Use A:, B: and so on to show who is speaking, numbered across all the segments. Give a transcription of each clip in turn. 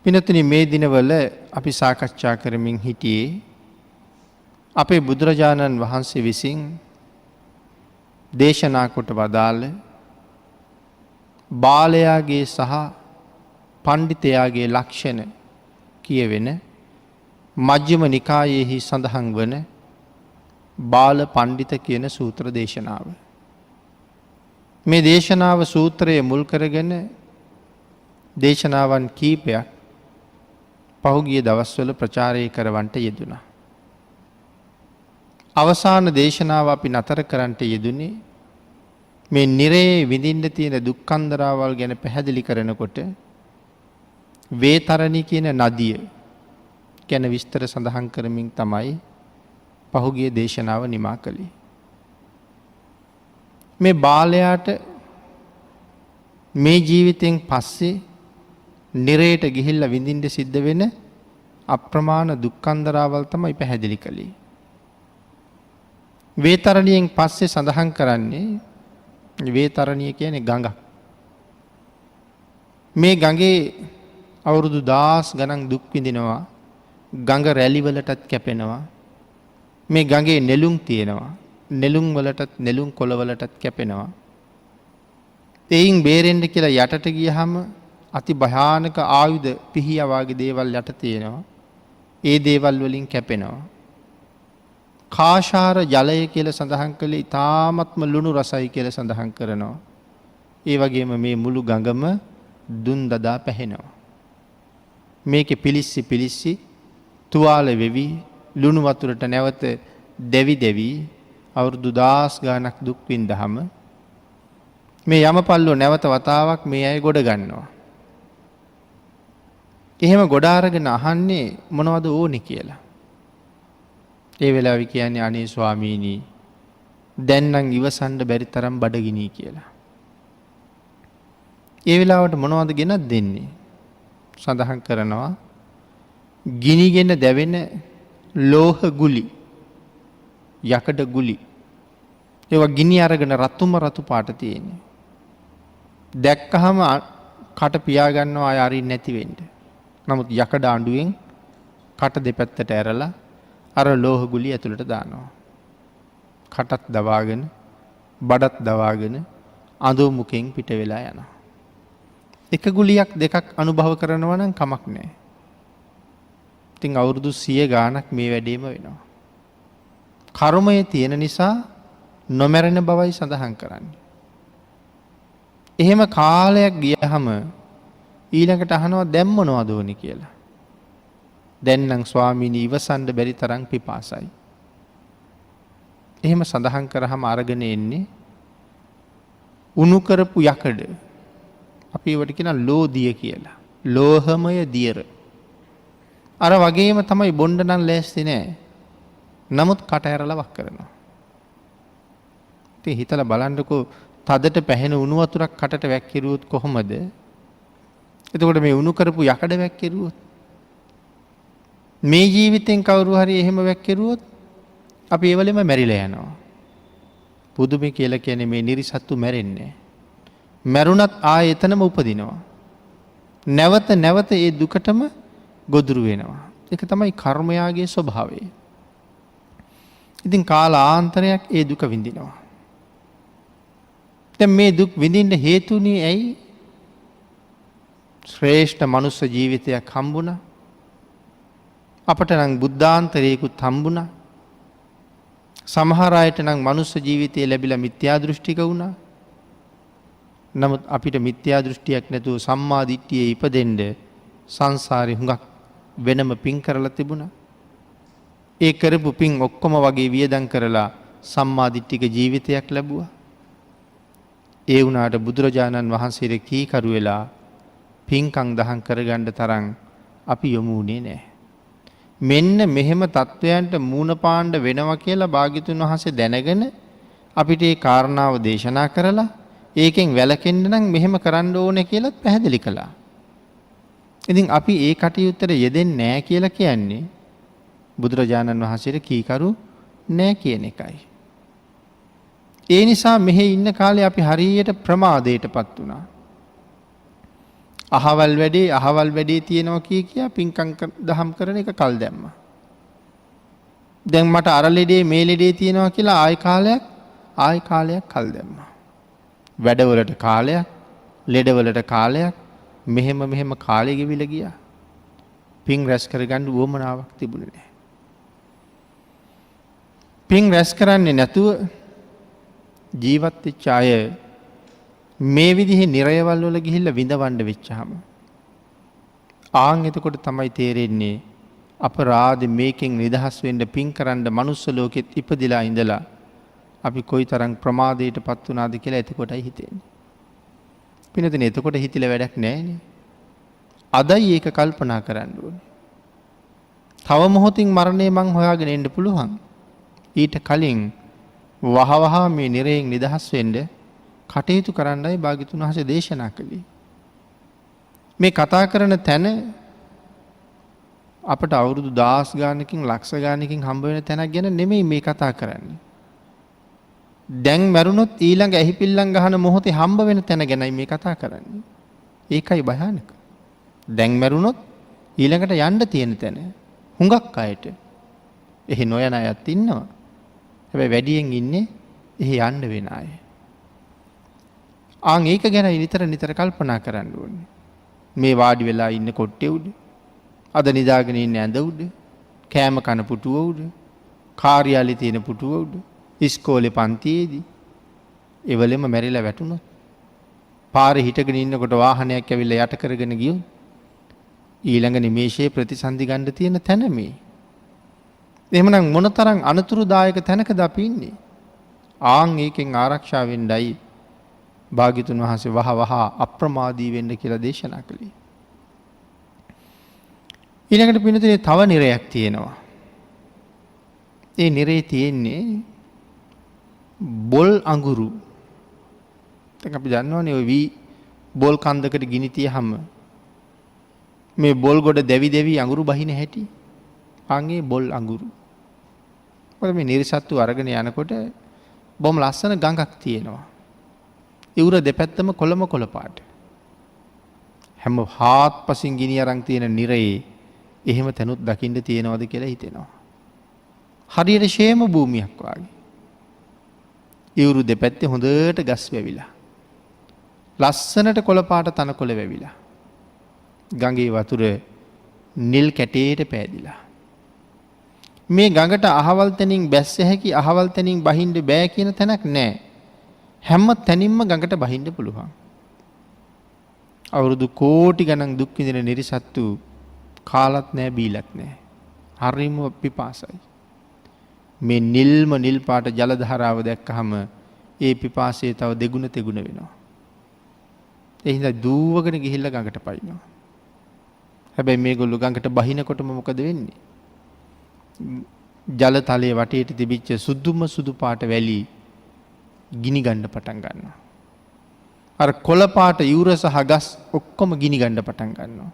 A: පිනතුනි මේ දිනවල අපි සාකච්ඡා කරමින් හිටියේ අපේ බුදුරජාණන් වහන්සේ විසින් දේශනා කොට වදාළ බාලයාගේ සහ පණ්ඩිතයාගේ ලක්ෂණ කියවෙන මජ්ක්‍ධිම නිකායෙහි සඳහන් වන බාල පණ්ඩිත කියන සූත්‍ර දේශනාව. මේ දේශනාව සූත්‍රයේ මුල් කරගෙන දේශනාවන් කීපයක් පහුගිය දවස්වල ප්‍රචාරය කරවන්නට යෙදුණා. අවසාන දේශනාව අපි නතර කරන්නට යෙදුනේ මේ නිරයේ විඳින්න තියෙන දුක්ඛන්දරාවල් ගැන පැහැදිලි කරනකොට වේතරණි කියන නදිය ගැන විස්තර සඳහන් කරමින් තමයි පහුගිය දේශනාව නිමා කළේ. මේ බාලයාට මේ ජීවිතෙන් පස්සේ නිරයට ගිහිල්ලා විඳින්න සිද්ධ වෙන අප්‍රමාණ දුක්ඛන්දරාවල් තමයි පැහැදිලි කළේ. වේතරණියෙන් පස්සේ සඳහන් කරන්නේ වේතරණිය කියන්නේ ගඟක්. මේ ගඟේ අවුරුදු 1000 ගණන් දුක් විඳිනවා. ගඟ රැලි වලටත් කැපෙනවා. මේ ගඟේ නෙළුම් තියෙනවා. නෙළුම් වලටත් නෙළුම් කොළ වලටත් කැපෙනවා. එයින් බේරෙන්න කියලා යටට ගියහම අති භයානක ආයුධ පිහියා වගේ දේවල් යට තියෙනවා. ඒ දේවල් වලින් කැපෙනවා. කාශාර ජලය කියලා සඳහන් කළේ ඊ타ත්ම ලුණු රසයි කියලා සඳහන් කරනවා. ඒ වගේම මේ මුළු ගඟම දුන් දදා පැහෙනවා. මේකේ පිලිස්සි තුවාල වෙවි ලුණු වතුරට නැවත දෙවි අවුරුදු 1000 ගානක් දුක් විඳහම මේ යමපල්ලෝ නැවත වතාවක් මේ අය ගොඩ ගන්නවා. එහෙම ගොඩ අරගෙන අහන්නේ මොනවද ඕනේ කියලා. ඒ වෙලාවේ කියන්නේ අනේ ස්වාමීනි දැන් නම් ඉවසන්න බැරි තරම් බඩගිනි කියලා. ඒ වෙලාවට මොනවද ගෙනත් දෙන්නේ? සඳහන් කරනවා ගිනිගෙන දැවෙන ලෝහ ගුලි, යකඩ ගුලි. ඒවා ගිනි අරගෙන රතු පාට තියෙන්නේ. දැක්කහම කට පියා ගන්නවා අය අරින්න නැති වෙන්න. නමුත් යකඩ ආඬුවෙන් කට දෙපැත්තට ඇරලා අර ලෝහ ගුලිය ඇතුළට දානවා. කටත් දවාගෙන බඩත් දවාගෙන අඳු මුකෙන් පිට වෙලා යනවා. එක ගුලියක් දෙකක් අනුභව කරනවා නම් කමක් නැහැ. ඉතින් අවුරුදු 100 ගාණක් මේ වැඩේම වෙනවා. කර්මය තියෙන නිසා නොමැරෙන බවයි සඳහන් කරන්නේ. එහෙම කාලයක් ගියහම ඊළඟට අහනවා දැන් මොනවද ඕනේ කියලා. දැන් නම් ස්වාමීනි ඉවසන්න බැරි තරම් පිපාසයි. එහෙම සඳහන් කරාම අරගෙන එන්නේ උණු කරපු යකඩ. අපි ඒවට කියන ලෝදිය කියලා. ලෝහමය දියර. අර වගේම තමයි බොණ්ඩ නම් ලෑස්ති නෑ. නමුත් කට ඇරලා වක් කරනවා. ඉතින් හිතලා බලන්නකෝ තදට පැහෙන උණු වතුරක් කටට වැක්කිරුවොත් කොහොමද? එතකොට මේ උණු කරපු යකඩ වැක්කිරුවොත් මේ ජීවිතෙන් කවුරු හරි එහෙම වැක්කිරුවොත් අපි ඒ වලෙම මැරිලා යනවා. පුදුමේ කියලා කියන්නේ මේ නිරිසත්තු මැරෙන්නේ. මැරුණත් ආයෙ එතනම උපදිනවා. නැවත ඒ දුකටම ගොදුරු වෙනවා. ඒක තමයි කර්මයාගේ ස්වභාවය. ඉතින් කාලාන්තරයක් ඒ දුක විඳිනවා. දැන් මේ දුක් විඳින්න හේතුනේ ඇයි? ශ්‍රේෂ්ඨ මනුස්ස ජීවිතයක් හම්බුණා. අපට නම් බුද්ධාන්තරයකුත් හම්බුණා. සමහර අයට නම් මනුස්ස ජීවිතය ලැබිලා මිත්‍යා දෘෂ්ටික වුණා. නමුත් අපිට මිත්‍යා දෘෂ්ටියක් නැතුව සම්මා දිට්ඨියේ ඉපදෙන්න සංසාරේ හුඟක් වෙනම පින් කරලා තිබුණා. ඒ කරපු පින් ඔක්කොම වගේ වියදම් කරලා සම්මා දිට්ඨික ජීවිතයක් ලැබුවා. ඒ වුණාට බුදුරජාණන් වහන්සේට කීකරු වෙලා පින්කම් දහම් කරගන්න තරම් අපි යොමු වුණේ නැහැ. මෙන්න මෙහෙම තත්වයන්ට මූණ පාණ්ඩ වෙනවා කියලා භාග්‍යතුන් වහන්සේ දැනගෙන අපිට ඒ කාරණාව දේශනා කරලා ඒකෙන් වැළකෙන්න නම් මෙහෙම කරන්න ඕනේ කියලා පැහැදිලි කළා. ඉතින් අපි ඒ කටයුත්තට යෙදෙන්නේ නැහැ කියලා කියන්නේ බුදුරජාණන් වහන්සේට කීකරු නැහැ කියන එකයි. ඒ නිසා මෙහි ඉන්න කාලේ අපි හරියට ප්‍රමාදයටපත් වුණා. අහවල් වැඩේ තියෙනවා කියා පින්කම් දහම් කරන එක කල් දැම්මා. දැන් මට අර ලෙඩේ මේ ලෙඩේ තියෙනවා කියලා ආයි කාලයක් කල් දැම්මා. වැඩවලට කාලයක්, ලෙඩවලට කාලයක්, මෙහෙම කාලෙ ගෙවිලා ගියා. පින් රැස් කරගන්න උවමනාවක් තිබුණේ නැහැ. පින් රැස් කරන්නේ නැතුව ජීවත් වෙච්ච අය මේ විදිහේ නිරයවල් වල ගිහිල්ලා විඳවන්න වෙච්චාම එතකොට තමයි තේරෙන්නේ අපරාධ මේකෙන් නිදහස් වෙන්න පින් කරන්න මනුස්ස ලෝකෙත් ඉපදිලා ඉඳලා අපි කොයිතරම් ප්‍රමාදයටපත් වුණාද කියලා එතකොටයි හිතෙන්නේ. පිනතනේ එතකොට හිතිලා වැඩක් නැහැනේ. අදයි ඒක කල්පනා කරන්න ඕනේ. තව මොහොතින් මරණය මං හොයාගෙන එන්න පුළුවන්. ඊට කලින් වහවහ මේ නිරයෙන් නිදහස් වෙන්න කටයුතු කරන්නයි භාග්‍යතුන් වහන්සේ දේශනා කළේ. මේ කතා කරන තැන අපට අවුරුදු 1000 ගානකින් ලක්ෂ ගානකින් හම්බ වෙන තැනක් ගැන නෙමෙයි මේ කතා කරන්නේ. දැන් මරුණොත් ඊළඟ ඇහිපිල්ලම් ගහන මොහොතේ හම්බ වෙන තැන ගැනයි මේ කතා කරන්නේ. ඒකයි භයානක. දැන් මරුණොත් ඊළඟට යන්න තියෙන තැන හුඟක් අයට එහි නොයන අයත් ඉන්නවා. හැබැයි වැඩියෙන් ඉන්නේ එහි යන්න වෙන අය. ඒක ගැන නිතර කල්පනා කරන්න ඕනේ. මේ වාඩි වෙලා ඉන්න කොට්ටේ උඩ, අද නිදාගෙන ඉන්න ඇඳ උඩ, කෑම කන පුටුව උඩ, කාර්යාලේ තියෙන පුටුව උඩ, ඉස්කෝලේ පන්තියේදී එවලෙම මැරිලා වැටුණොත්, පාරේ හිටගෙන ඉන්නකොට වාහනයක් ඇවිල්ලා යට කරගෙන ගියොත් ඊළඟ නිමේෂයේ ප්‍රතිසන්දි ගන්න තියෙන තැන මේ. එහෙමනම් මොනතරම් අනතුරුදායක තැනකද අපි ඉන්නේ? ඒකෙන් ආරක්ෂා වෙන්නයි භාග්‍යතුන් වහන්සේ වහ අප්‍රමාදී වෙන්න කියලා දේශනා කළේ. ඊළඟට පින්නතේ තව නිරයක් තියෙනවා. ඒ නිරේ තියෙන්නේ බොල් අඟුරු. දැන් අපි දන්නවනේ ඔය බොල් කන්දකට ගිනි තියහම මේ බොල් ගොඩ දෙවි අඟුරු බහින හැටි. ආන්ගේ බොල් අඟුරු. මොකද මේ නිර්සත්තු අරගෙන යනකොට බොම් ලස්සන ගඟක් තියෙනවා. ඉවුර දෙපැත්තම කොළ පාට. හැම හාත්පසින් ගිනි අරන් තියෙන නිරයේ එහෙම තැනුත් දකින්න තියෙනවද කියලා හිතෙනවා. හරියට ෂේම භූමියක් වගේ. ඉවුරු දෙපැත්තේ හොඳට ගස් වැවිලා. ලස්සනට කොළ පාට තනකොළ වැවිලා. ගඟේ වතුර නිල් කැටේට පෑදිලා. මේ ගඟට අහවල් තැනින් බැස්ස හැකි, අහවල් තැනින් බහින්න බෑ කියන තැනක් නැහැ. හැම තැනින්ම ගඟට බහින්න පුළුවන්. අවුරුදු කෝටි ගණන් දුක් විඳින නිරිසත්තු කාලත් නැහැ, බීලත් නැහැ. හරිම පිපාසයි. මේ නිල් පාට ජල ධාරාව දැක්කහම ඒ පිපාසය තව දෙගුණ තෙගුණ වෙනවා. ඒ හින්දා දූවගෙන ගිහිල්ලා ගඟට පයින්නවා. හැබැයි මේගොල්ලෝ ගඟට බහිනකොටම මොකද වෙන්නේ? ජල තලයේ වටේට තිබිච්ච සුදු පාට වැලි ගිනි ගන්න පටන් ගන්නවා. අර කොළ පාට යූර සහ ගස් ඔක්කොම ගිනි ගන්න පටන් ගන්නවා.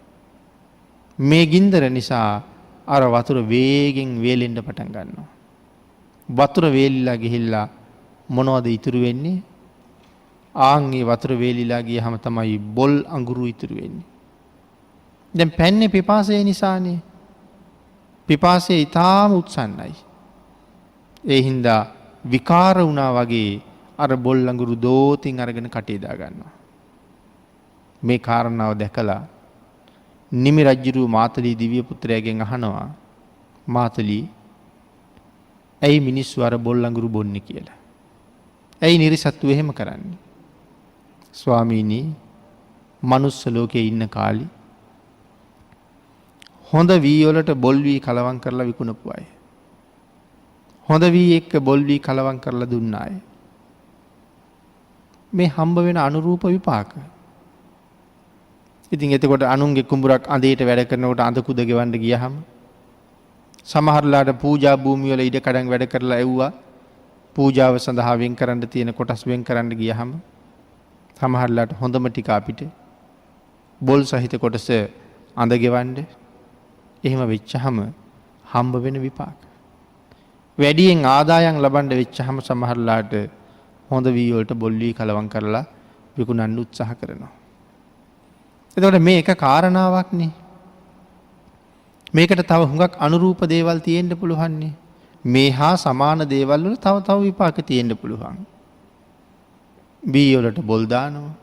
A: මේ ගින්දර නිසා අර වතුර වේගෙන් වේලෙන්න පටන් ගන්නවා. වතුර වේලිලා ගිහිල්ලා මොනවද ඉතුරු වෙන්නේ? ඒ වතුර වේලිලා ගියහම තමයි බොල් අඟුරු ඉතුරු වෙන්නේ. දැන් පැන්නේ පිපාසය නිසානේ. පිපාසය ඊටාම උත්සන්නයි. ඒ හින්දා විකාර වුණා වගේ අර බොල් අඟුරු දෝතින් අරගෙන කටේ දා ගන්නවා. මේ කාරණාව දැකලා නිමි රජුරු මාතලී දිව්‍ය පුත්‍රයාගෙන් අහනවා, මාතලී ඇයි මිනිස්සු අර බොල් අඟුරු බොන්නේ කියලා? ඇයි නිරිසත්තු එහෙම කරන්නේ? ස්වාමීනි, මනුස්ස ලෝකේ ඉන්න කාලේ හොඳ වී වලට බොල් වී කලවම් කරලා විකුණපු අය. හොඳ වී එක්ක බොල් වී කලවම් කරලා දුන්න අය. මේ හම්බ වෙන අනුරූප විපාක. ඉතින් එතකොට අනුන්ගේ කුඹුරක් අඳේට වැඩ කරනකොට අඳ කුද ගෙවන්න ගියහම සමහරලාට පූජා භූමිය වල ඉඩ කඩන් වැඩ කරලා එව්වා පූජාව සඳහා වෙන් කරන්න තියෙන කොටස් වෙන් කරන්න ගියහම සමහරලාට හොඳම ටික අපිට බොල් සහිත කොටස අඳ ගෙවන්න. එහෙම වෙච්චහම හම්බ වෙන විපාක. වැඩියෙන් ආදායම් ලබන්න වෙච්චහම සමහරලාට හොඳ වී වලට බොල් වී කලවම් කරලා විකුණන්න උත්සාහ කරනවා. එතකොට මේ එක කාරණාවක්නේ. මේකට තව හුඟක් අනුරූප දේවල් තියෙන්න පුළුවන්නේ. මේ හා සමාන දේවල් වල තව තව විපාක තියෙන්න පුළුවන්. බී වලට බොල් දානවා.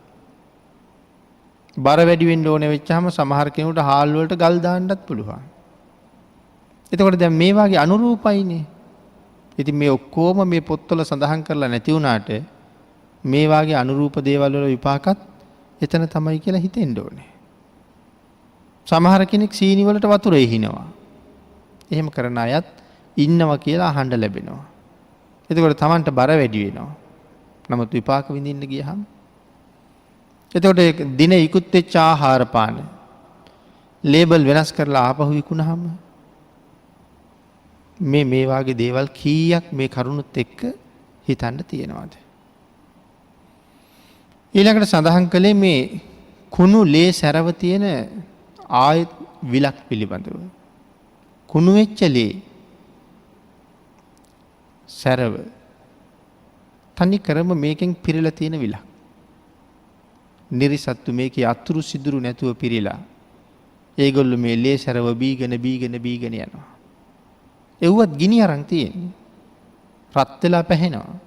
A: බර වැඩි වෙන්න ඕනේ වෙච්චාම සමහර කෙනෙකුට හාල් වලට ගල් දාන්නත් පුළුවන්. එතකොට දැන් මේ වාගේ අනුරූපයිනේ. ඉතින් මේ ඔක්කොම මේ පොත්වල සඳහන් කරලා නැති වුණාට මේ වාගේ අනුරූප දේවල් වල විපාකත් එතන තමයි කියලා හිතෙන්න ඕනේ. සමහර කෙනෙක් සීනි වලට වතුර එහිනවා. එහෙම කරන අයත් ඉන්නවා කියලා අහන්න ලැබෙනවා. එතකොට Tamanට බර වැඩි වෙනවා. නමුත් විපාක විඳින්න ගියහම එතකොට දින ඉක්ුත් වෙච්ච ආහාර පාන ලේබල් වෙනස් කරලා ආපහු විකුණාම මේ වාගේ දේවල් කීයක් මේ කරුණුත් එක්ක හිතන්න තියෙනවද? ඊළඟට සඳහන් කළේ මේ කුණු ලේ සැරව තියෙන ආයත් විලක් පිළිබඳව. කුණු වෙච්ච ලේ සැරව තනි කරම මේකෙන් පිරලා තියෙන විලක්. නිරිසත්තු මේකේ අතුරු සිදුරු නැතුව පිරීලා ඒගොල්ලෝ මේ ලේ සැරව බීගෙන යනවා. එව්වත් ගිනි අරන් තියෙන්නේ. රත් වෙලා පැහැෙනවා.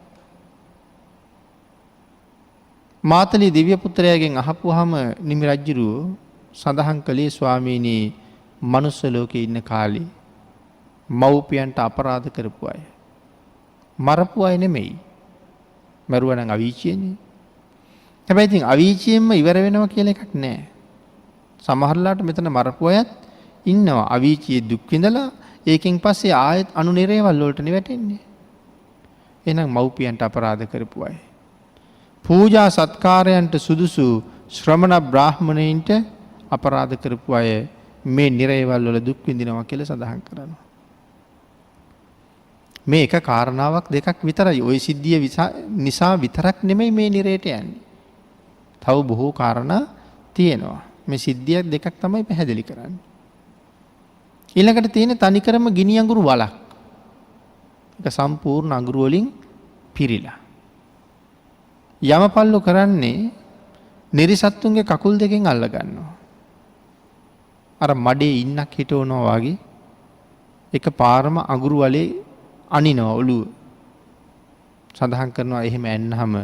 A: මාතලි දිව්‍ය පුත්‍රයාගෙන් අහපුවාම නිමි රජුරෝ සඳහන් කළේ ස්වාමීනි මනුස්ස ලෝකේ ඉන්න කාලේ මව්පියන්ට අපරාධ කරපු අය. මරපු අය නෙමෙයි. මරුවා නම් අවීචියනේ. හැබැයි ඉතින් අවීචියෙන්ම ඉවර වෙනවා කියලා එකක් නැහැ. සමහරලාට මෙතන මරපු අයත් ඉන්නවා. අවීචියේ දුක් විඳලා ඒකෙන් පස්සේ ආයෙත් අනුනිරේවල් වලට නෙවැටෙන්නේ. එහෙනම් මව්පියන්ට අපරාධ කරපු අය. පූජා සත්කාරයන්ට සුදුසු ශ්‍රමණ බ්‍රාහ්මණයින්ට අපරාධ කරපු අය මේ නිරේවල් වල දුක් විඳිනවා කියලා සඳහන් කරනවා. මේ එක කාරණාවක් දෙකක් විතරයි. ওই සිද්ධිය නිසා විතරක් නෙමෙයි මේ නිරේට යන්නේ. තව බොහෝ කාරණා තියෙනවා. මේ සිද්ධිය දෙකක් තමයි පැහැදිලි කරන්නේ. ඊළඟට තියෙන තනිකරම ගිනි අඟුරු වලක්. ඒක සම්පූර්ණ අඟුරු වලින් පිරීලා. යමපල්ලු කරන්නේ නිරිසත්තුන්ගේ කකුල් දෙකෙන් අල්ල ගන්නවා. අර මඩේ ඉන්නක් හිටවනවා වගේ එක පාරම අඟුරු වලේ අනිනවා ඔළුව. සඳහන් කරනවා එහෙම ඇන්නහම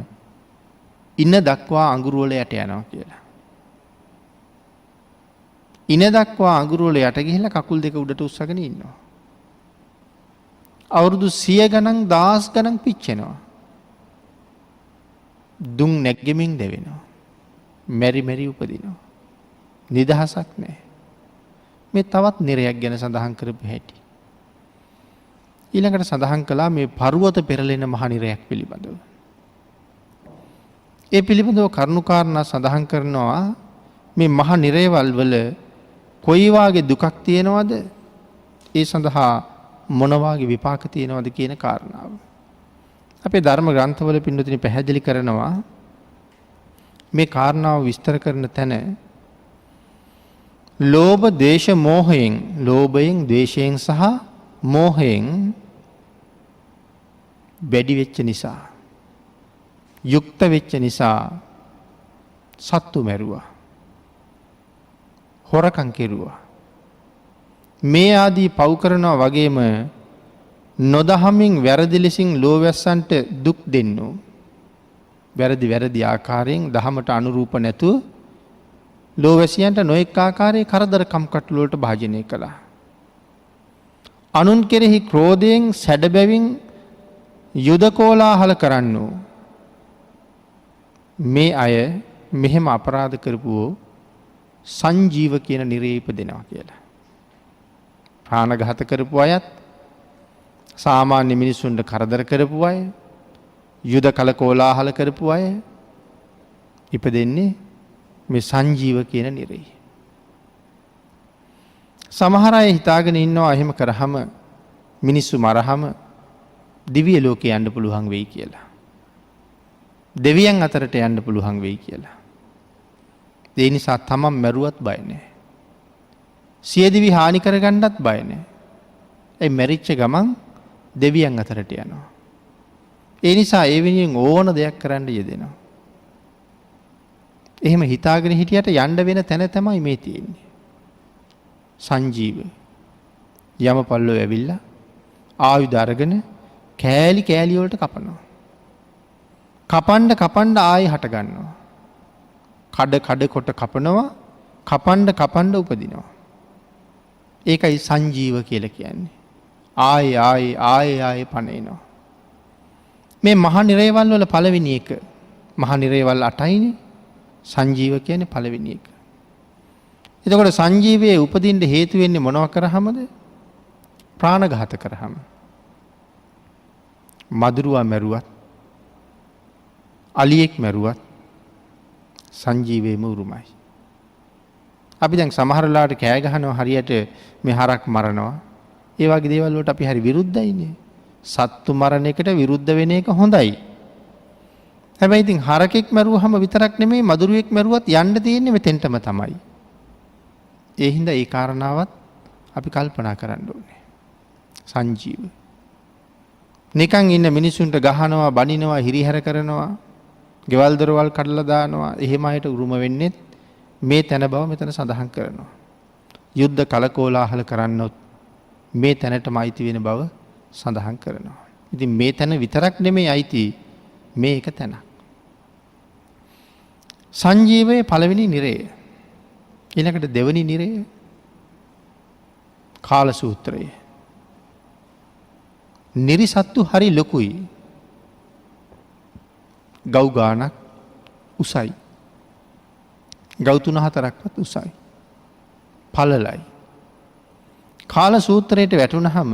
A: ඉන්න දක්වා අඟුරු වල යට යනවා කියලා. ඉන දක්වා අඟුරු වල යට ගිහිල්ලා කකුල් දෙක උඩට උස්සගෙන ඉන්නවා. අවුරුදු 100 ගණන් 1000 ගණන් පිච්චෙනවා. දුම් නැග්ගෙමින් දෙවෙනවා. මෙරි උපදිනවා. නිදහසක් නැහැ. මේ තවත් නිරයක් ගැන සඳහන් කරපු හැටි. ඊළඟට සඳහන් කළා මේ පර්වත පෙරලෙන මහ නිරයක් පිළිබඳව. ඒ පිළිබඳව කරුණාකාරණා සඳහන් කරනවා මේ මහ නිරේවල් වල කොයි වාගේ දුකක් තියෙනවද? ඒ සඳහා මොන වාගේ විපාක තියෙනවද කියන කාරණාව. අපේ ධර්ම ග්‍රන්ථවල පින්නතුනි පැහැදිලි කරනවා මේ කාරණාව විස්තර කරන තැන ලෝභ, ද්වේෂ, මෝහයෙන්, ලෝභයෙන්, ද්වේෂයෙන් සහ මෝහයෙන් වැඩි වෙච්ච නිසා, යුක්ත වෙච්ච නිසා සත්තු මැරුවා. හොරකම් කෙරුවා. මේ ආදී පව් කරනවා වගේම නොදහමින් වැරදි ලෙසින් ලෝවැස්සන්ට දුක් දෙන්නෝ. වැරදි ආකාරයෙන් දහමට අනුරූප නැතුව ලෝවැසියන්ට නොඑක් ආකාරයේ කරදරකම් කටළු වලට භාජනය කළා. අනුන් කෙරෙහි ක්‍රෝධයෙන් සැඩබැවින් යුද කෝලාහල කරන්නෝ. මේ අය මෙහෙම අපරාධ කරපුවෝ සංජීව කියන නිරේ ඉපදෙනවා කියලා. ප්‍රාණඝාත කරපු අයත්, සාමාන්‍ය මිනිසුන්ට කරදර කරපු අය, යුද කල කෝලාහල කරපු අය ඉපදෙන්නේ මේ සංජීව කියන නිරේ. සමහර අය හිතාගෙන ඉන්නවා එහෙම කරාම මිනිස්සු මරහම දිව්‍ය ලෝකේ යන්න පුළුවන් වෙයි කියලා. දෙවියන් අතරට යන්න පුළුවන් වෙයි කියලා. ඒ නිසා තමන් මැරුවත් බය නැහැ. සියදිවි හානි කරගන්නත් බය නැහැ. ඒ මැරිච්ච ගමන් දෙවියන් අතරට යනවා. ඒ නිසා ඒ වෙනුවෙන් ඕන දෙයක් කරන්න යෙදෙනවා. එහෙම හිතාගෙන හිටියට යන්න වෙන තැන තමයි මේ තියෙන්නේ. සංජීව යමපල්ලෝ ඇවිල්ලා ආයුධ අරගෙන කෑලි කෑලි වලට කපනවා. කපන්න ආයෙ හට ගන්නවා. කඩ කොට කපනවා, කපන්න උපදිනවා. ඒකයි සංජීව කියලා කියන්නේ. ආයෙ පණේනවා. මේ මහා නිරේවල් වල පළවෙනි එක. මහා නිරේවල් 8යිනේ. සංජීව කියන්නේ පළවෙනි එක. එතකොට සංජීවයේ උපදින්න හේතු වෙන්නේ මොනවා කරාමද? ප්‍රාණඝාත කරාම. මදුරුවා මැරුවත්, අලියෙක් මැරුවත් සංජීවයේම උරුමයි. අපි දැන් සමහර වෙලාවට කෑ ගහනවා හරියට මේ හරක් මරනවා. ඒ වගේ දේවල් වලට අපි හරි විරුද්ධයිනේ. සත්තු මරණ එකට විරුද්ධ වෙන එක හොඳයි. හැබැයි ඉතින් හරකෙක් මැරුවහම විතරක් නෙමෙයි මදුරුවෙක් මැරුවත් යන්න තියෙන්නේ මෙතෙන්ටම තමයි. ඒ හින්දා ඒ කාරණාවත් අපි කල්පනා කරන්න ඕනේ. සංජීව. නිකන් ඉන්න මිනිසුන්ට ගහනවා, බනිනවා, හිරිහැර කරනවා, ගෙවල් දොරවල් කඩලා දානවා. එහෙම අයට උරුම වෙන්නේ මේ තැන බව මෙතන සඳහන් කරනවා. යුද්ධ කලකෝලාහල කරන්නොත් මේ තැනටම අයිති වෙන බව සඳහන් කරනවා. ඉතින් මේ තැන විතරක් නෙමෙයි අයිති, මේ එක තැනක්. සංජීවයේ පළවෙනි නිරය. ඊළඟට දෙවෙනි නිරය කාල සූත්‍රය. නිරිසත්තු හරි ලොකුයි. ගව් ගානක් උසයි. ගව් 3-4ක්වත් උසයි. පළලයි. කාල සූත්‍රයට වැටුනහම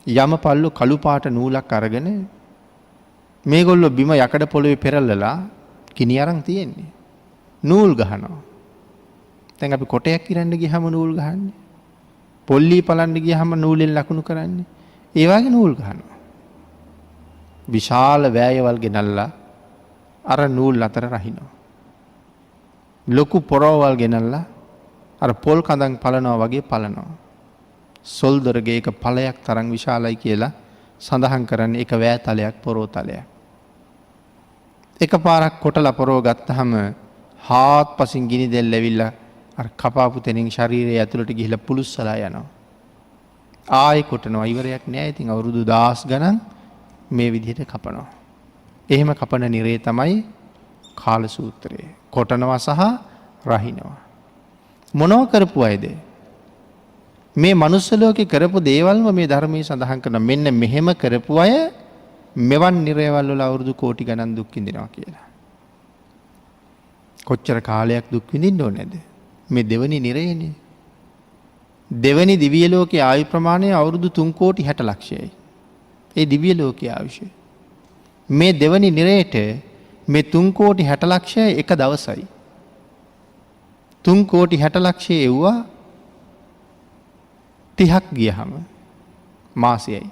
A: යමපල්ලු කළු පාට නූලක් අරගෙන මේගොල්ලෝ බිම යකඩ පොළවේ පෙරලලා කිනි අරන් තියෙන්නේ. නූල් ගහනවා. දැන් අපි කොටයක් කිරන්න ගියහම නූල් ගහන්නේ. පොල්ලි පලන්න ගියහම නූලෙන් ලකුණු කරන්නේ. ඒ වගේ නූල් ගහනවා. විශාල වෑයවල් ගෙනල්ලා අර නූල් අතර රහිනවා. ලොකු පොරවල් ගෙනල්ලා අර පොල් කඳන් පලනවා වගේ පලනවා. සොල්දොරගේ එක පලයක් තරම් විශාලයි කියලා සඳහන් කරන්නේ එක වෑ තලයක්, පොරෝ තලයක්. එක පාරක් කොටලා පොරව ගත්තහම හාත්පසින් ගිනි දැල් ඇවිල්ලා අර කපාපු තැනින් ශරීරය ඇතුළට ගිහිලා පුලුස්සලා යනවා. ආයෙ කොටනවා. ඉවරයක් නෑ. ඉතින් අවුරුදු 1000 ගණන් මේ විදිහට කපනවා. එහෙම කපන නිරේ තමයි කාල සූත්‍රය. කොටනවා සහ රහිනවා. මොනව කරපු අයද? මේ මනුස්ස ලෝකේ කරපු දේවල්ම මේ ධර්මයේ සඳහන් කරන මෙන්න මෙහෙම කරපු අය මෙවන් නිරේවල් වල අවුරුදු කෝටි ගණන් දුක් විඳිනවා කියලා. කොච්චර කාලයක් දුක් විඳින්න ඕනේද? මේ දෙවනි නිරේනේ. දෙවනි දිව්‍ය ලෝකයේ ආයු ප්‍රමාණය අවුරුදු 3 කෝටි 60 ලක්ෂයයි. ඒ දිව්‍ය ලෝකයේ ආයුෂය. මේ දෙවනි නිරේට මේ 3 කෝටි 60 ලක්ෂය එක දවසයි. 3 කෝටි 60 ලක්ෂය එව්වා 30ක් ගියහම මාසයයි.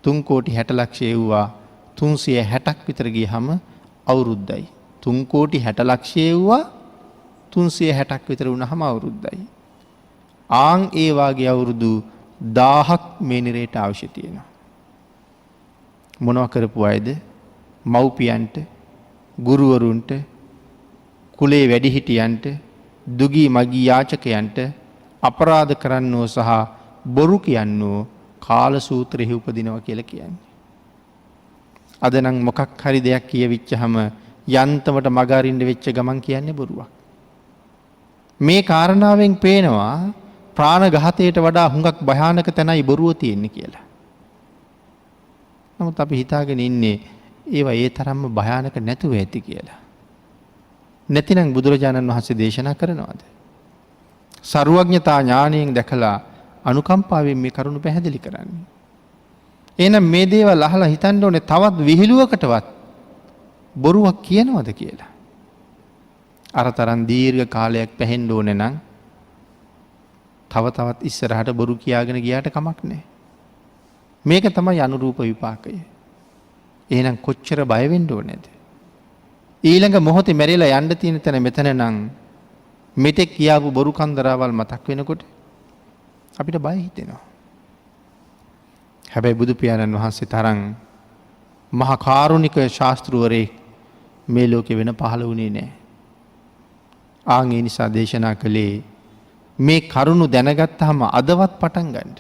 A: 3 කෝටි 60 ලක්ෂය එව්වා 360ක් විතර ගියහම අවුරුද්දයි. 3 කෝටි 60 ලක්ෂය එව්වා 360ක් විතර වුණාම අවුරුද්දයි. ආන් ඒ වාගේ අවුරුදු 1000ක් මේ නිරේට අවශ්‍ය තියෙනවා. මොනවා කරපු අයද? මව්පියන්ට, ගුරුවරුන්ට, කුලේ වැඩිහිටියන්ට, දුගී මගී යාචකයන්ට අපරාධ කරන්නෝ සහ බොරු කියන්නෝ කාල සූත්‍රෙහි උපදිනවා කියලා කියන්නේ. අද නම් මොකක් හරි දෙයක් කියවිච්චහම යන්තමට මග අරින්න වෙච්ච ගමන් කියන්නේ බොරුවක්. මේ කාරණාවෙන් පේනවා ප්‍රාණඝාතයට වඩා හුඟක් භයානක තැනයි බොරුව තියෙන්නේ කියලා. නමුත් අපි හිතාගෙන ඉන්නේ ඒවා ඒ තරම්ම භයානක නැතුව ඇති කියලා. නැතිනම් බුදුරජාණන් වහන්සේ දේශනා කරනවාද? සර්වඥතා ඥාණයෙන් දැකලා අනුකම්පාවෙන් මේ කරුණ පැහැදිලි කරන්නේ. එහෙනම් මේ දේවල් අහලා හිතන්න ඕනේ තවත් විහිළුවකටවත් බොරුවක් කියනවද කියලා. අර තරම් දීර්ඝ කාලයක් පැහෙන්න ඕනේ නම් තව තවත් ඉස්සරහට බොරු කියාගෙන ගියාට කමක් නැහැ. මේක තමයි අනුරූප විපාකය. එහෙනම් කොච්චර බය වෙන්න ඕනේද? ඊළඟ මොහොතේ මැරිලා යන්න තියෙන තැන මෙතන නම් මෙතෙක් කියාපු බොරු කන්දරාවල් මතක් වෙනකොට අපිට බය හිතෙනවා. හැබැයි බුදු පියාණන් වහන්සේ තරම් මහා කාරුණික ශාස්ත්‍රවරේ මේ ලෝකෙ වෙන පහළ වුණේ නෑ. ආන් ඒ නිසා දේශනා කළේ මේ කරුණු දැනගත්තාම අදවත් පටන් ගන්න.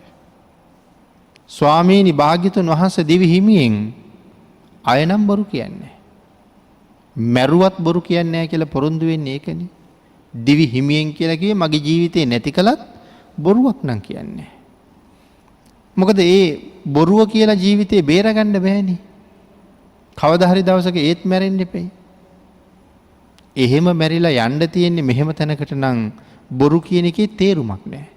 A: ස්වාමීනි භාග්‍යතුන් වහන්සේ දිවි හිමියෙන් අය නම් බොරු කියන්නේ. මැරුවත් බොරු කියන්නේ නැහැ කියලා පොරොන්දු වෙන්නේ ඒකනේ. දිවි හිමියෙන් කියලා කිව්වේ මගේ ජීවිතේ නැති කලත් බොරුවක් නම් කියන්නේ. මොකද ඒ බොරුව කියලා ජීවිතේ බේරගන්න බෑනේ. කවදා හරි දවසක ඒත් මැරෙන්න එපේ. එහෙම මැරිලා යන්න තියෙන්නේ මෙහෙම තැනකට නම් බොරු කියන එකේ තේරුමක් නැහැ.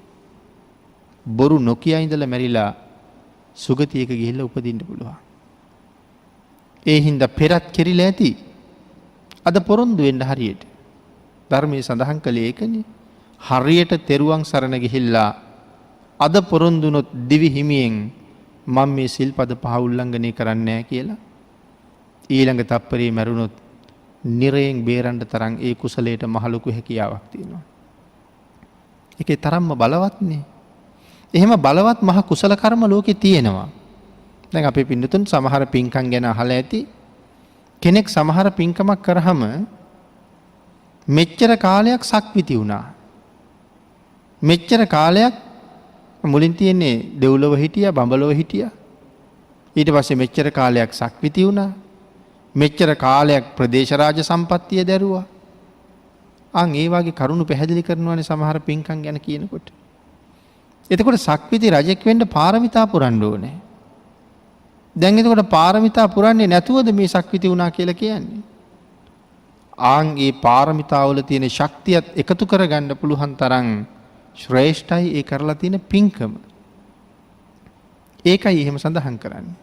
A: බොරු නොකිය ඉඳලා මැරිලා සුගතියක ගිහිල්ලා උපදින්න පුළුවන්. ඒ හින්දා පෙරත් කෙරිලා ඇති. අද පොරොන්දු වෙන්න හරියට. ධර්මයේ සඳහන් කළේ ඒකනේ. හරියට තෙරුවන් සරණ ගිහිල්ලා අද පොරොන්දුනොත් දිවි හිමියෙන් මම මේ සිල්පද පහ උල්ලංඝනය කරන්නේ නැහැ කියලා. ඊළඟ තප්පරේ මැරුණොත් නිරයෙන් බේරන්න තරම් ඒ කුසලයට මහ ලොකු හැකියාවක් තියෙනවා. ඒකේ තරම්ම බලවත්නේ. එහෙම බලවත් මහ කුසල කර්ම ලෝකේ තියෙනවා. දැන් අපේ පින්නතුන් සමහර පින්කම් ගැන අහලා ඇති. කෙනෙක් සමහර පින්කමක් කරාම මෙච්චර කාලයක් සක්විති වුණා. මෙච්චර කාලයක් මුලින් තියෙන්නේ දෙව්ලොව හිටියා, බඹලොව හිටියා. ඊට පස්සේ මෙච්චර කාලයක් සක්විති වුණා. මෙච්චර කාලයක් ප්‍රදේශ රාජ සම්පත්තිය දැරුවා. අන් ඒ වගේ කරුණු පැහැදිලි කරනවානේ සමහර පින්කම් ගැන කියනකොට. එතකොට සක්විති රජෙක් වෙන්න පාරමිතා පුරන්න ඕනේ. දැන් එතකොට පාරමිතා පුරන්නේ නැතුවද මේ සක්විති වුණා කියලා කියන්නේ? ආන් ඒ පාරමිතාවල තියෙන ශක්තියත් එකතු කරගන්න පුළුවන් තරම් ශ්‍රේෂ්ඨයි ඒ කරලා තියෙන පින්කම. ඒකයි එහෙම සඳහන් කරන්නේ.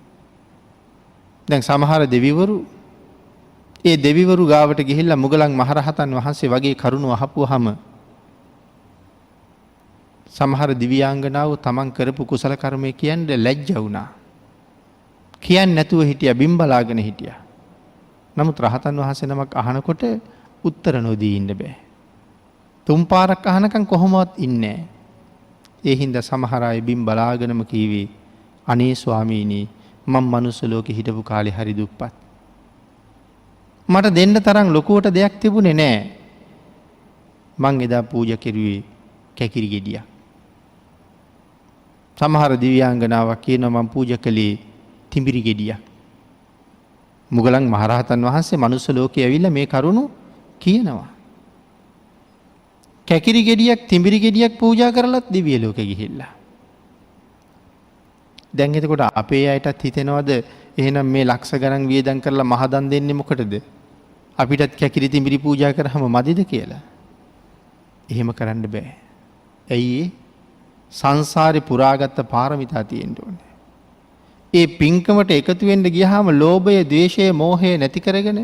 A: දැන් සමහර දෙවිවරු ඒ දෙවිවරු ගාවට ගිහිල්ලා මුගලන් මහරහතන් වහන්සේ වගේ කරුණු අහපුවාම සමහර දිව්‍යාංගනාවෝ තමන් කරපු කුසල කර්මය කියන්නේ ලැජ්ජ වුණා. කියන්නේ නැතුව හිටියා, බිම් බලාගෙන හිටියා. නමුත් රහතන් වහන්සේ නමක් අහනකොට උත්තර නොදී ඉන්න බෑ. තුන් පාරක් අහනකම් කොහොමවත් ඉන්නේ නැහැ. ඒ හින්දා සමහර අය බිම් බලාගෙනම කීවේ අනේ ස්වාමීනි මම මනුස්ස ලෝකේ හිටපු කාලේ හරි දුප්පත්. මට දෙන්න තරම් ලොකුවට දෙයක් තිබුණේ නැහැ. මං එදා පූජා කෙරුවේ කැකිරි ගෙඩියක්. සමහර දිව්‍යාංගනාවක් කියනවා මම පූජා කළේ තිඹිරි ගෙඩියක්. මුගලන් මහරහතන් වහන්සේ මනුස්ස ලෝකේ ඇවිල්ලා මේ කරුණු කියනවා. කැකිරි ගෙඩියක් තිඹිරි ගෙඩියක් පූජා කරලත් දිව්‍ය ලෝකෙ ගිහිල්ලා. දැන් එතකොට අපේ අයටත් හිතෙනවද එහෙනම් මේ ලක්ෂ ගණන් වියදම් කරලා මහදන් දෙන්නේ මොකටද? අපිටත් කැකිරි තිඹිරි පූජා කරාම මදිද කියලා? එහෙම කරන්න බෑ. ඇයි? සංසාරේ පුරාගත්ත පාරමිතා තියෙන්න ඕනේ. ඒ පින්කමට එකතු වෙන්න ගියාම ලෝභය, ද්වේෂය, මෝහය නැති කරගෙන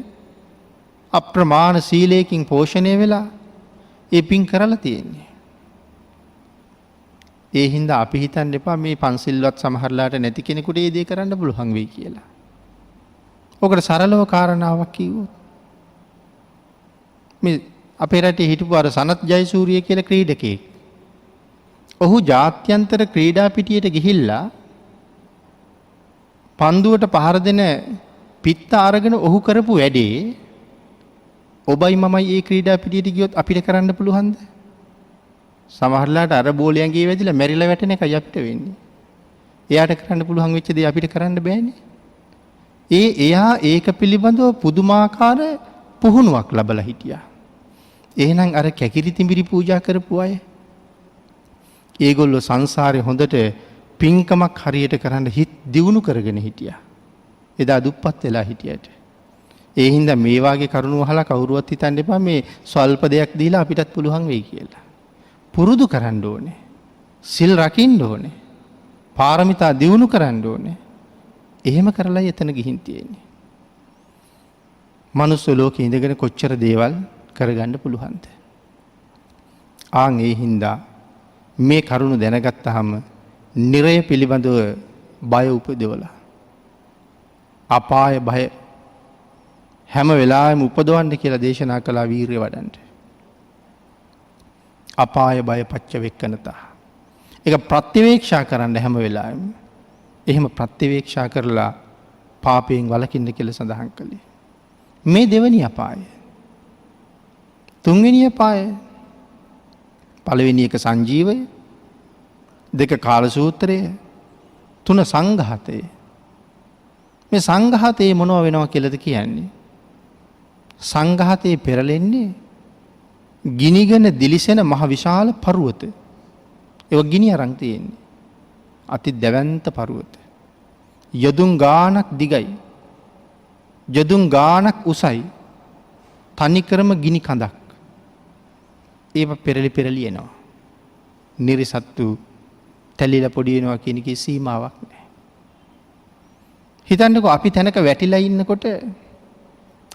A: අප්‍රමාණ සීලයෙන් පෝෂණය වෙලා ඒ පින් කරලා තියෙන්නේ. ඒ හින්දා අපි හිතන්න එපා මේ පන්සිල්වත් සමහරලාට නැති කෙනෙකුට ඒ දේ කරන්න පුළුවන් වෙයි කියලා. ඔකට සරලව කාරණාවක් කිව්වොත් මේ අපේ රටේ හිටපු අර සනත් ජයසූරිය කියලා ක්‍රීඩකයෙක්. ඔහු ජාත්‍යන්තර ක්‍රීඩා පිටියට ගිහිල්ලා පන්දුවට පහර දෙන පිත්ත අරගෙන ඔහු කරපු වැඩේ ඔබයි මමයි ඒ ක්‍රීඩා පිටියට ගියොත් අපිට කරන්න පුළුවන්ද? සමහරලාට අර බෝලේ ඇඟේ වැදිලා මැරිලා වැටෙන එකයි අපිට වෙන්නේ. එයාට කරන්න පුළුවන් වෙච්ච දේ අපිට කරන්න බෑනේ. එයා ඒක පිළිබඳව පුදුමාකාර පුහුණුවක් ලැබලා හිටියා. එහෙනම් අර කැකිරි තිඹිරි පූජා කරපු අය ඒගොල්ලෝ සංසාරේ හොඳට පින්කමක් හරියට කරන්න හිත දියුණු කරගෙන හිටියා. එදා දුප්පත් වෙලා හිටියට. ඒ හින්දා මේ වාගේ කරුණු අහලා කවුරුවත් හිතන්න එපා මේ ස්වල්ප දෙයක් දීලා අපිටත් පුළුවන් වෙයි කියලා. පුරුදු කරන්න ඕනේ. සිල් රකින්න ඕනේ. පාරමිතා දියුණු කරන්න ඕනේ. එහෙම කරලා එතන ගිහින් තියෙන්නේ. මනුස්ස ලෝකේ ඉඳගෙන කොච්චර දේවල් කරගන්න පුළුවන්ද? ආන් ඒ හින්දා මේ කරුණ දැනගත්තාම නිරය පිළිබඳව බය උපදවලා අපාය බය හැම වෙලාවෙම උපදවන්න කියලා දේශනා කළා වීරිය වඩන්න. අපාය බය පච්ච වෙක්කනතා. ඒක ප්‍රතිවේක්ෂා කරන්න හැම වෙලාවෙම. එහෙම ප්‍රතිවේක්ෂා කරලා පාපයෙන් වළකින්න කියලා සඳහන් කළේ. මේ දෙවනි අපාය. තුන්වෙනි අපාය. පළවෙනි එක සංජීවය, දෙක කාලසූත්‍රය, තුන සංඝාතය. මේ සංඝාතයේ මොනව වෙනවා කියලාද කියන්නේ? සංඝාතයේ පෙරලෙන්නේ ගිනිගෙන දිලිසෙන මහ විශාල පර්වත. ඒක ගිනි අරන් තියෙන්නේ. අති දැවැන්ත පර්වත. යදුන් ගානක් දිගයි. යදුන් ගානක් උසයි. තනිකරම ගිනි කඳක්. ඒව පෙරලි පෙරලි එනවා. නිරිසත්තු තැලිලා පොඩි වෙනවා කියන එකේ සීමාවක් නැහැ. හිතන්නකෝ අපි තැනක වැටිලා ඉන්නකොට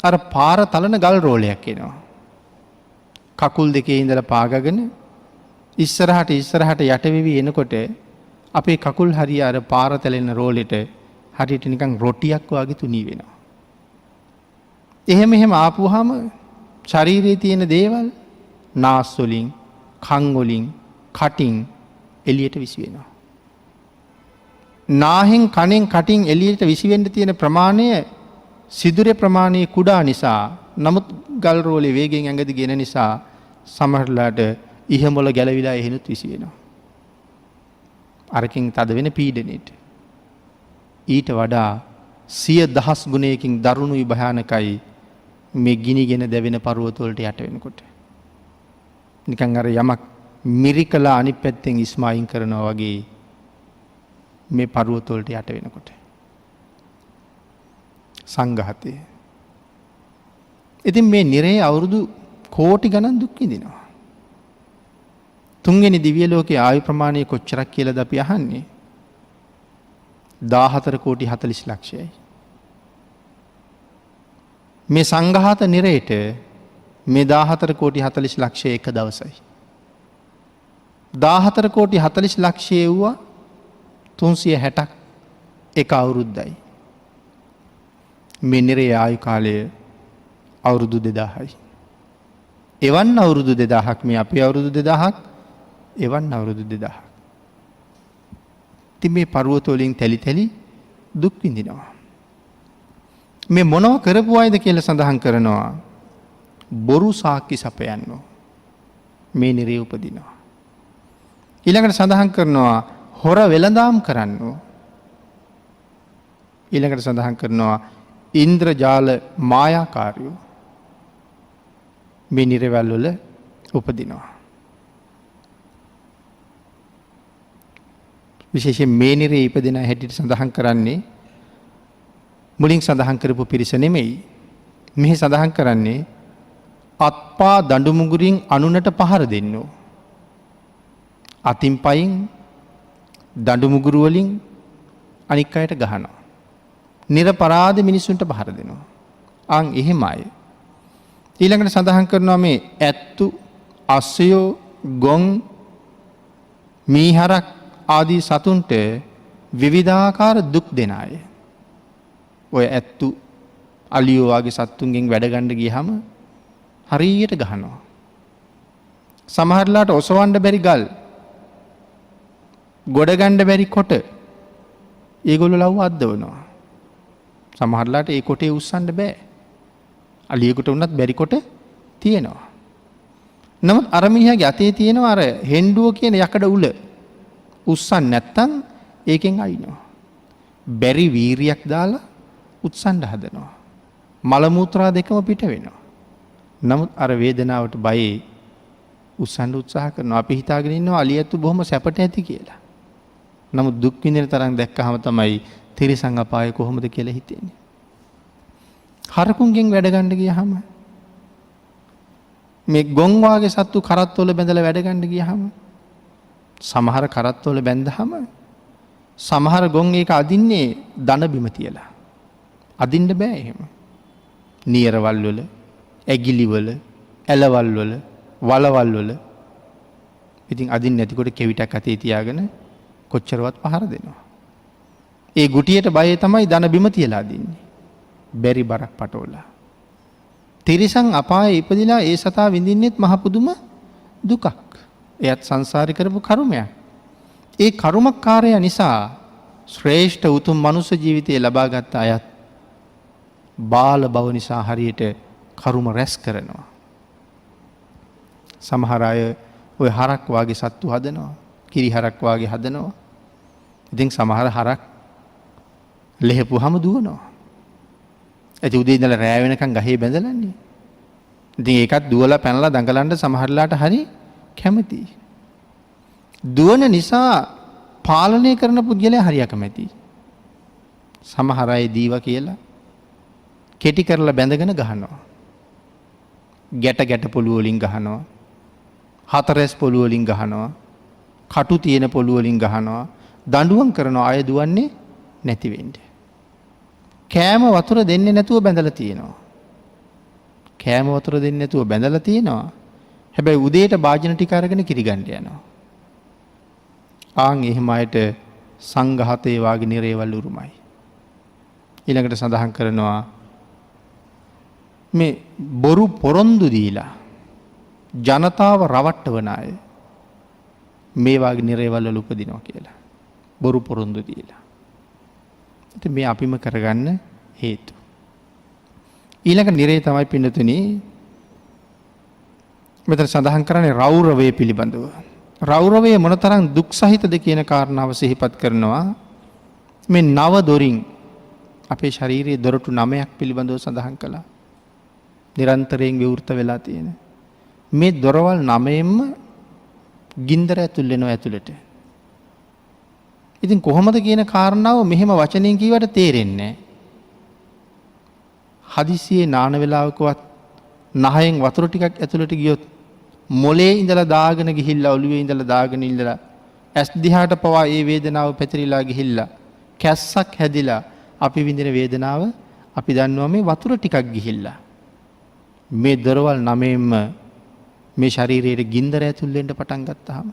A: අර පාර තලන ගල් රෝලයක් එනවා. කකුල් දෙකේ ඉඳලා පාගගෙන ඉස්සරහට යට වෙවි එනකොට අපේ කකුල් හරිය අර පාර තැලෙන රෝලෙට හරියට නිකන් රොටියක් වගේ තුනී වෙනවා. එහෙම ආපුවාම ශරීරයේ තියෙන දේවල් නාස් වලින්, කන් වලින්, කටින් එළියට විසි වෙනවා. නාහෙන්, කනෙන්, කටින් එළියට විසි වෙන්න තියෙන ප්‍රමාණය සිදුරේ ප්‍රමාණය කුඩා නිසා, නමුත් ගල් රෝලේ වේගෙන් ඇඟ දිගෙන නිසා සමහරලාට ඉහමොල ගැලවිලා එහෙනුත් විසි වෙනවා. අරකින් තද වෙන පීඩනෙට. ඊට වඩා 100,000 ගුණයකින් දරුණුයි භයානකයි මේ ගිනිගෙන දැවෙන පර්වත වලට යට වෙනකොට. නිකන් අර යමක් මිරිකලා අනිත් පැත්තෙන් ඉස්මායින් කරනවා වගේ මේ පර්වත වලට යට වෙනකොට. සංඝාතය. ඉතින් මේ නිරේ අවුරුදු කෝටි ගණන් දුක් විඳිනවා. තුන්වෙනි දිව්‍ය ලෝකයේ ආයු ප්‍රමාණය කොච්චරක් කියලාද අපි අහන්නේ? 14 කෝටි 40 ලක්ෂයයි. මේ සංඝාත නිරේට මේ 14 කෝටි 40 ලක්ෂය එක දවසයි. 14 කෝටි 40 ලක්ෂය වුණා 360ක් එක අවුරුද්දයි. මේ නිරේ ආයු කාලය අවුරුදු 2000යි. එවන් අවුරුදු 2000ක් මේ අපේ අවුරුදු 2000ක් එවන් අවුරුදු 2000ක්. ඉතින් මේ පර්වත වලින් තැලි දුක් විඳිනවා. මේ මොනව කරපු අයද කියලා සඳහන් කරනවා. බොරු සාක්කි සපයන්නෝ මේ නිරේ උපදිනවා. ඊළඟට සඳහන් කරනවා හොර වෙළඳාම් කරන්නෝ. ඊළඟට සඳහන් කරනවා ඉන්ද්‍රජාල මායාකාරයෝ මේ නිරවැල් වල උපදිනවා. විශේෂයෙන් මේ නිරේ ඉපදෙන හැටියට සඳහන් කරන්නේ මුලින් සඳහන් කරපු පිරිස නෙමෙයි. මෙහි සඳහන් කරන්නේ අත්පා දඬු මුගුරින් අනුනට පහර දෙන්නෝ. අතින් පයින් දඬු මුගුරු වලින් අනික් අයට ගහනවා. නිරපරාධ මිනිසුන්ට පහර දෙනවා. අන් එහෙම අය. ඊළඟට සඳහන් කරනවා මේ ඇත්තු, අස්සයෝ, ගොන්, මීහරක් ආදී සතුන්ට විවිධාකාර දුක් දෙන අය. ඔය ඇත්තු, අලියෝ වගේ සත්තුන්ගෙන් වැඩ ගන්න ගියහම හරියට ගහනවා. සමහරලාට ඔසවන්න බැරි ගල්, ගොඩ ගන්න බැරි කොට ඒගොල්ලෝ ලව්ව අද්දවනවා. සමහරලාට ඒ කොටේ උස්සන්න බෑ. අලියෙකුට උනත් බැරි කොට තියෙනවා. නමුත් අර මිනිහාගේ අතේ තියෙනවා අර හෙන්ඩුව කියන යකඩ උල. උස්සන්න නැත්තම් ඒකෙන් අයින්නවා. බැරි වීරියක් දාලා උත්සන්න හදනවා. මල මුත්‍රා දෙකම පිට වෙනවා. නමුත් අර වේදනාවට බයයි උස්සන්න උත්සාහ කරනවා. අපි හිතාගෙන ඉන්නවා අලියැත්තු බොහොම සැපට ඇති කියලා. නමුත් දුක් විඳින තරම් දැක්කහම තමයි තිරිසං අපාය කොහොමද කියලා හිතෙන්නේ. හරකුන්ගෙන් වැඩ ගන්න ගියහම මේ ගොන් වාගේ සත්තු කරත්තවල බැඳලා වැඩ ගන්න ගියහම සමහර කරත්තවල බැඳහම සමහර ගොන් ඒක අදින්නේ දන බිම තියලා. අදින්න බෑ එහෙම. නියරවල් වල, ඇගිලි වල, ඇලවල් වල, වලවල් වල ඉතින් අදින්න නැතිකොට කෙවිතක් අතේ තියාගෙන කොච්චරවත් පහර දෙනවා. ඒ ගුටියට බයේ තමයි දන බිම තියලා අදින්නේ. බැරි බරක් පටවලා. තිරිසං අපායේ ඉපදිලා ඒ සතා විඳින්නෙත් මහ පුදුම දුකක්. එයත් සංසාරේ කරපු කර්මයක්. ඒ කර්මකාරය නිසා ශ්‍රේෂ්ඨ උතුම් මනුෂ්‍ය ජීවිතය ලබාගත් අයත් බාල බව නිසා හරියට කරුම රැස් කරනවා. සමහර අය ඔය හරක් වාගේ සත්තු හදනවා. කිරි හරක් වාගේ හදනවා. ඉතින් සමහර හරක් ලෙහෙපුවාම දුවනවා. ඇති උදේ ඉඳලා රෑ වෙනකන් ගහේ බැඳලාන්නේ. ඉතින් ඒකත් දුවලා පැනලා දඟලන්න සමහරලාට හරි කැමතියි. දුවන නිසා පාලනය කරන පුද්ගලයා හරි අකමැතියි. සමහර අය දීවා කියලා කෙටි කරලා බැඳගෙන ගහනවා. ගැට ගැට පොළු වලින් ගහනවා. හතරැස් පොළු වලින් ගහනවා. කටු තියෙන පොළු වලින් ගහනවා. දඬුවම් කරනවා අය දුවන්නේ නැති වෙන්න. කෑම වතුර දෙන්නේ නැතුව බැඳලා තියෙනවා. කෑම වතුර දෙන්නේ නැතුව බැඳලා තියෙනවා. හැබැයි උදේට භාජන ටික අරගෙන කිරි ගන්න යනවා. ආන් එහෙම අයට සංඝහතේ වාගේ නිරේවල් උරුමයි. ඊළඟට සඳහන් කරනවා මේ බොරු පොරොන්දු දීලා ජනතාව රවට්ටවන අය මේ වාගේ නිරේවල් වල උපදිනවා කියලා. බොරු පොරොන්දු දීලා. ඉතින් මේ අපිම කරගන්න හේතු. ඊළඟ නිරේ තමයි පින්නතුනි මෙතන සඳහන් කරන්නේ රෞරවය පිළිබඳව. රෞරවය මොනතරම් දුක් සහිතද කියන කාරණාව සිහිපත් කරනවා. මේ නව දොරින් අපේ ශරීරයේ දොරටු 9ක් පිළිබඳව සඳහන් කළා. නිරන්තරයෙන් විවෘත වෙලා තියෙන. මේ දොරවල් 9ෙන්ම ගින්දර ඇතුල් වෙනවා ඇතුළට. ඉතින් කොහොමද කියන කාරණාව මෙහෙම වචනෙන් කියවට තේරෙන්නේ නැහැ. හදිසියේ නාන වෙලාවකවත් නහයෙන් වතුර ටිකක් ඇතුළට ගියොත් මොලේ ඉඳලා දාගෙන ගිහිල්ලා ඔළුවේ ඉඳලා දාගෙන ඉඳලා ඇස් දිහාට පවා ඒ වේදනාව පැතිරිලා ගිහිල්ලා කැස්සක් හැදිලා අපි විඳින වේදනාව අපි දන්නවා මේ වතුර ටිකක් ගිහිල්ලා. මේ දොරවල් 9ෙන්ම මේ ශරීරයේ ගින්දර ඇතුල් වෙන්න පටන් ගත්තාම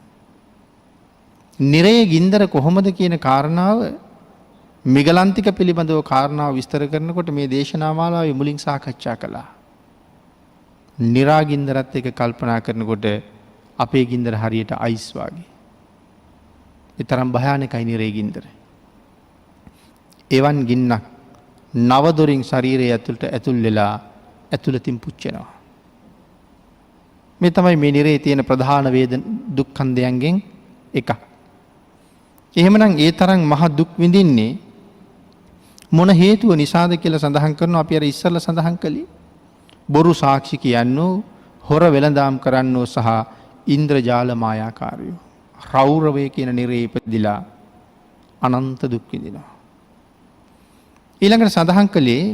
A: නිරයේ ගින්දර කොහොමද කියන කාරණාව මිගලන්තික පිළිබඳව කාරණාව විස්තර කරනකොට මේ දේශනා මාලාවේ මුලින් සාකච්ඡා කළා. නිරා ගින්දරත් එක්ක කල්පනා කරනකොට අපේ ගින්දර හරියට අයිස් වගේ. ඒ තරම් භයානකයි නිරේ ගින්දර. එවන් ගින්නක් නව දොරින් ශරීරයේ ඇතුළට ඇතුල් වෙලා ඇතුළතින් පුච්චෙනවා. මේ තමයි මේ නිරේ තියෙන ප්‍රධාන දුක්ඛන්දයන්ගෙන් එකක්. එහෙමනම් ඒ තරම් මහ දුක් විඳින්නේ මොන හේතුව නිසාද කියලා සඳහන් කරනවා. අපි අර ඉස්සෙල්ලා සඳහන් කළේ බොරු සාක්ෂි කියන්නෝ, හොර වෙළඳාම් කරන්නෝ සහ ඉන්ද්‍රජාල මායාකාරයෝ. රෞරවය කියන නිරේ ඉපදිලා අනන්ත දුක් විඳිනවා. ඊළඟට සඳහන් කළේ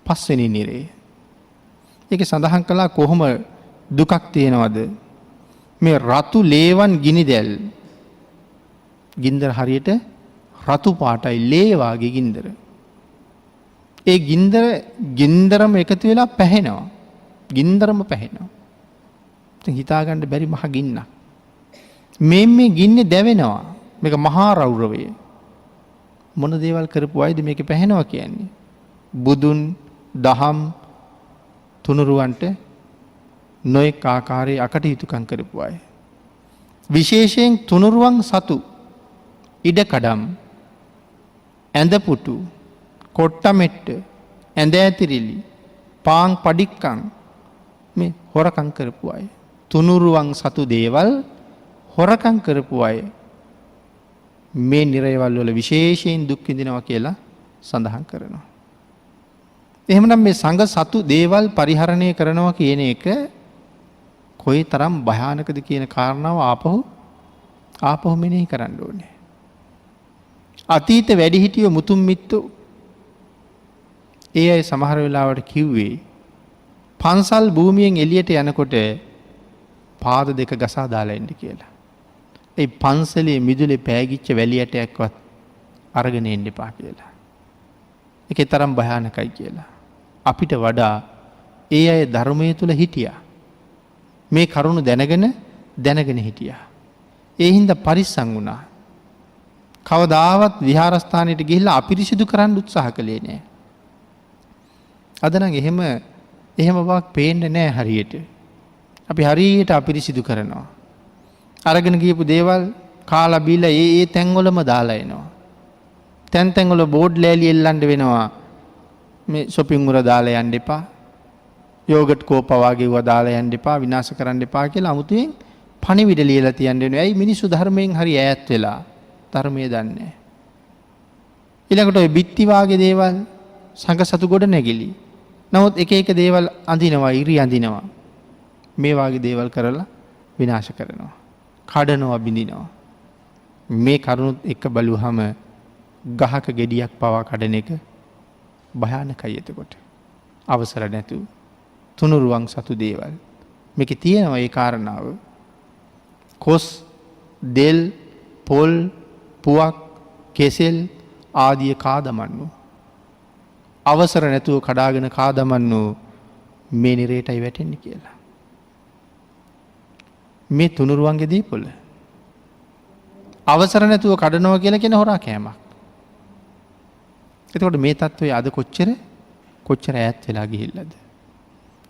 A: පස්වෙනි නිරේ. ඒක සඳහන් කළා කොහොම දුකක් තියෙනවද? මේ රතු ලේවන් ගිනි දැල් ගින්දර හරියට රතු පාටයි ලේ වාගේ ගින්දර. ඒ ගින්දරම එකතු වෙලා පැහෙනවා. ගින්දරම පැහෙනවා. ඉතින් හිතා ගන්න බැරි මහ ගින්නක්. මේ ගින්නේ දැවෙනවා. මේක මහා රෞරවය. මොන දේවල් කරපු අයද මේක පැහෙනවා කියන්නේ? බුදුන් දහම් තුනුරුවන්ට නොයෙක් ආකාරයේ අකටයුතුකම් කරපු අය. විශේෂයෙන් තුනුරුවන් සතු ඉඩකඩම් ඇඳපුටු කොට්ටමෙට්ට ඇඳ ඇතිරිලි පාන් පඩික්කම් මේ හොරකම් කරපු අය. තුනුරුවන් සතු දේවල් හොරකම් කරපු අය මේ නිරයවල් වල විශේෂයෙන් දුක් විඳිනවා කියලා සඳහන් කරනවා. එහෙමනම් මේ සංඝ සතු දේවල් පරිහරණය කරනවා කියන එක කොයි තරම් භයානකද කියන කාරණාව ආපහු මෙනෙහි කරන්න ඕනේ. අතීත වැඩිහිටියෝ මුතුන් මිත්තෝ ඒ අය සමහර වෙලාවට කිව්වේ පන්සල් භූමියෙන් එළියට යනකොට පාද දෙක ගසා දාලා එන්න කියලා. ඒ පන්සලේ මිදුලේ පෑගිච්ච වැලි ඇටයක්වත් අරගෙන එන්න එපා කියලා. ඒකේ තරම් භයානකයි කියලා. අපිට වඩා ඒ අය ධර්මයේ තුල හිටියා. මේ කරුණ දැනගෙන හිටියා. ඒ හින්දා පරිස්සම් වුණා. කවදාවත් විහාරස්ථානයට ගිහිල්ලා අපිරිසිදු කරන්න උත්සාහ කළේ නෑ. අද නම් එහෙම බවක් පේන්නේ නෑ හරියට. අපි හරියට අපිරිසිදු කරනවා. අරගෙන ගියපු දේවල් කාලා බීලා ඒ තැන්වලම දාලා එනවා. තැන් තැන්වල බෝඩ් ලෑලි එල්ලන්න වෙනවා. මේ shopping මුර දාලා යන්න එපා. යෝගට් කෝප වගේ ඒවා දාලා යන්න එපා, විනාශ කරන්න එපා කියලා අමුතුවෙන් පණිවිඩ ලියලා තියන්න වෙනවා. ඇයි මිනිස්සු ධර්මයෙන් හරි ඈත් වෙලා ධර්මයේ දන්නේ නැහැ. ඊළඟට ඔය බිත්ති වාගේ දේවල් සංඝ සතු ගොඩ නැගිලි. නමුත් එක එක දේවල් අඳිනවා, ඉරි අඳිනවා. මේ වාගේ දේවල් කරලා විනාශ කරනවා. කඩනවා, බිඳිනවා. මේ කරුණුත් එක්ක බලුවහම ගහක ගෙඩියක් පවා කඩන එක භයානකයි. එතකොට අවසර නැතුව තුනුරුවන් සතු දේවල් මේකේ තියෙනවා. ඒ කාරණාව කොස්, දෙල්, පොල්, පුවක්, කෙසෙල් ආදිය කාදමන්නු. අවසර නැතුව කඩාගෙන කාදමන්නු මේ නිරේටයි වැටෙන්නේ කියලා. මේ තුනුරුවන්ගේ දීපොළ අවසර නැතුව කඩනවා කියලා කියන හොරා කෑමක්. එතකොට මේ තත්ත්වය අද කොච්චර ඈත් වෙලා ගිහිල්ලාද?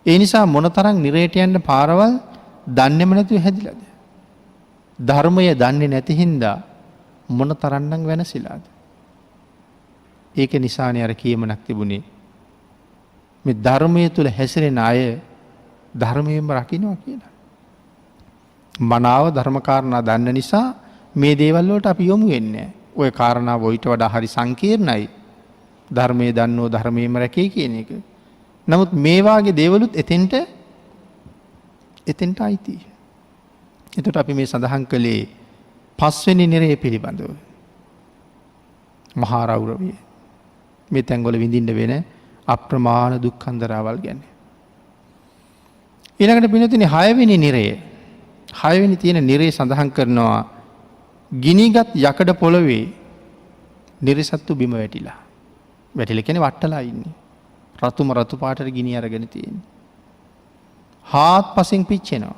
A: ඒ නිසා මොනතරම් නිරේට යන්න පාරවල් දන්නේම නැතුව හැදිලාද? ධර්මය දන්නේ නැති හින්දා මොනතරම්නම් වෙනසිලාද? ඒක නිසානේ අර කියමනක් තිබුණේ මේ ධර්මයේ තුල හැසිරෙන අය ධර්මයෙන්ම රකින්නවා කියලා. මනාව ධර්මකාරණා දන්න නිසා මේ දේවල් වලට අපි යොමු වෙන්නේ නැහැ. ওই කාරණාව ඊට වඩා හරි සංකීර්ණයි. ධර්මයේ දන්නෝ ධර්මයෙන්ම රැකේ කියන එක. නමුත් මේ වාගේ දේවලුත් එතෙන්ට අයිති. එතකොට අපි මේ සඳහන් කළේ පස්වෙනි නිරය පිළිබඳව. මහා රෞරවය. මේ තැන්වල විඳින්න වෙන අප්‍රමාණ දුක්ඛන්දරාවල් ගැන. ඊළඟට පින්නතුනි 6 වෙනි නිරය. 6 වෙනි තියෙන නිරය සඳහන් කරනවා ගිනිගත් යකඩ පොළවේ නිරසත්තු බිම වැටිලා. වැටිලා කියන්නේ වට්ටලා ඉන්නේ. රතු පාටට ගිනි අරගෙන තියෙන්නේ. හාත්පසින් පිච්චෙනවා.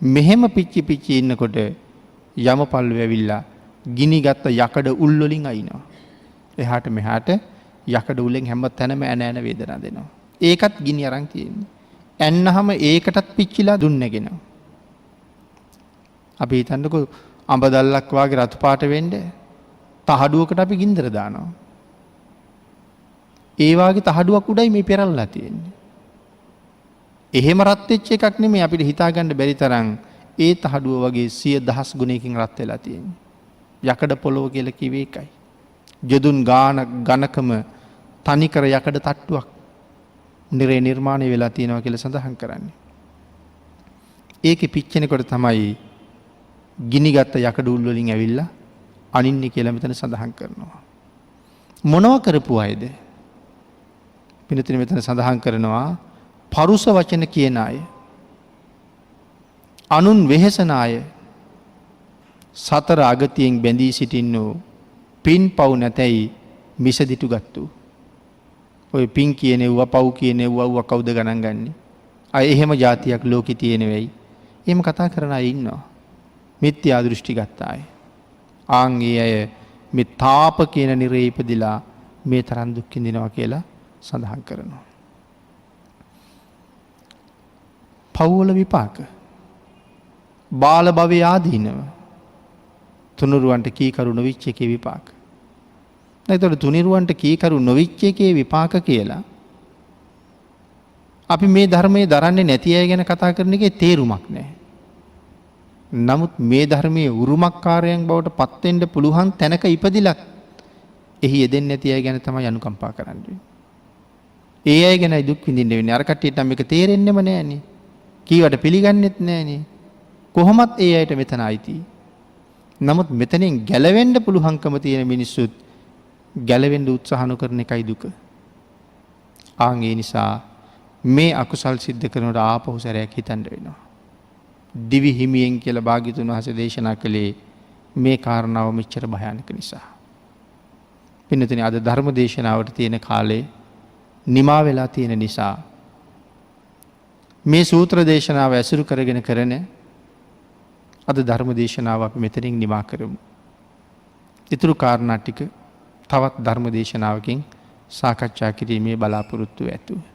A: මෙහෙම පිච්චි ඉන්නකොට යමපල්ලු ඇවිල්ලා ගිනිගත් යකඩ උල් වලින් අයින්නවා. එහාට මෙහාට යකඩ උලෙන් හැම තැනම ඇන වේදනා දෙනවා. ඒකත් ගිනි අරන් තියෙන්නේ. ඇන්නහම ඒකටත් පිච්චිලා දුන් නැගෙනවා. අපි හිතන්නකෝ අඹ දැල්ලක් වාගේ රතු පාට වෙන්නේ තහඩුවකට අපි ගින්දර දානවා. ඒ වාගේ තහඩුවක් උඩයි මේ පෙරල්ලා තියෙන්නේ. එහෙම රත් වෙච්ච එකක් නෙමෙයි අපිට හිතා ගන්න බැරි තරම් ඒ තහඩුව වගේ 100,000 ගුණයකින් රත් වෙලා තියෙන්නේ. යකඩ පොළොව කියලා කිව්වේ ඒකයි. ජදුන් ඝනකම තනිකර යකඩ තට්ටුවක් නිර්මාණය වෙලා තියෙනවා කියලා සඳහන් කරන්නේ. ඒකේ පිච්චෙනකොට තමයි ගිනිගත් යකඩ උල් වලින් ඇවිල්ලා අනින්නේ කියලා මෙතන සඳහන් කරනවා. මොනව කරපු අයද? පින්නතින මෙතන සඳහන් කරනවා පරුස වචන කියන අය, අනුන් වෙහෙසන අය, සතර අගතියෙන් බැඳී සිටින්නෝ, පින් පව් නැතැයි මිසදිටු ගත්තු. ඔය පින් කියනෙව්වා පව් කියනෙව්වා කවුද ගණන් ගන්නේ? අය එහෙම જાතියක් ලෝකේ තියෙන වෙයි. එහෙම කතා කරන අය ඉන්නවා. මිත්‍යා දෘෂ්ටි ගත්ත අය. ආන් ඒ අය මේ තාප කියන නිරේ ඉපදිලා මේ තරම් දුක් විඳිනවා කියලා සඳහන් කරනවා. පව්වල විපාක, බාල භවයේ ආදීනව, තුනුරුවන්ට කීකරු නොවිච්ච එකේ විපාක. නැත්නම් තුනුරුවන්ට කීකරු නොවිච්ච එකේ විපාක කියලා අපි මේ ධර්මයේ දරන්නේ නැති අය ගැන කතා කරන එකේ තේරුමක් නැහැ. නමුත් මේ ධර්මයේ උරුමකාරයන් බවට පත් වෙන්න පුළුවන් තැනක ඉපදිලත් එහි යෙදෙන්නේ නැති අය ගැන තමයි අනුකම්පා කරන්නේ. ඒ අය ගැනයි දුක් විඳින්න වෙන්නේ. අර කට්ටියට නම් මේක තේරෙන්නෙම නෑනේ. කීවට පිළිගන්නෙත් නෑනේ. කොහොමත් ඒ අයට මෙතන අයිති. නමුත් මෙතනින් ගැලවෙන්න පුළුවන්කම තියෙන මිනිස්සුත් ගැලවෙන්න උත්සාහ නොකරන එකයි දුක. ආන් ඒ නිසා මේ අකුසල් සිද්ධ කරනකොට ආපහු සැරයක් හිතන්න වෙනවා. දිවි හිමියෙන් කියලා භාග්‍යතුන් වහන්සේ දේශනා කළේ මේ කාරණාව මෙච්චර භයානක නිසා. පින්නතුනි අද ධර්ම දේශනාවට තියෙන කාලේ නිමා වෙලා තියෙන නිසා මේ සූත්‍ර දේශනාව ඇසුරු කරගෙන කරන අද ධර්ම දේශනාව අපි මෙතනින් නිමා කරමු. ඊතුරු කාරණා ටික තවත් ධර්ම දේශනාවකින් සාකච්ඡා කිරීමේ බලාපොරොත්තු ඇතුව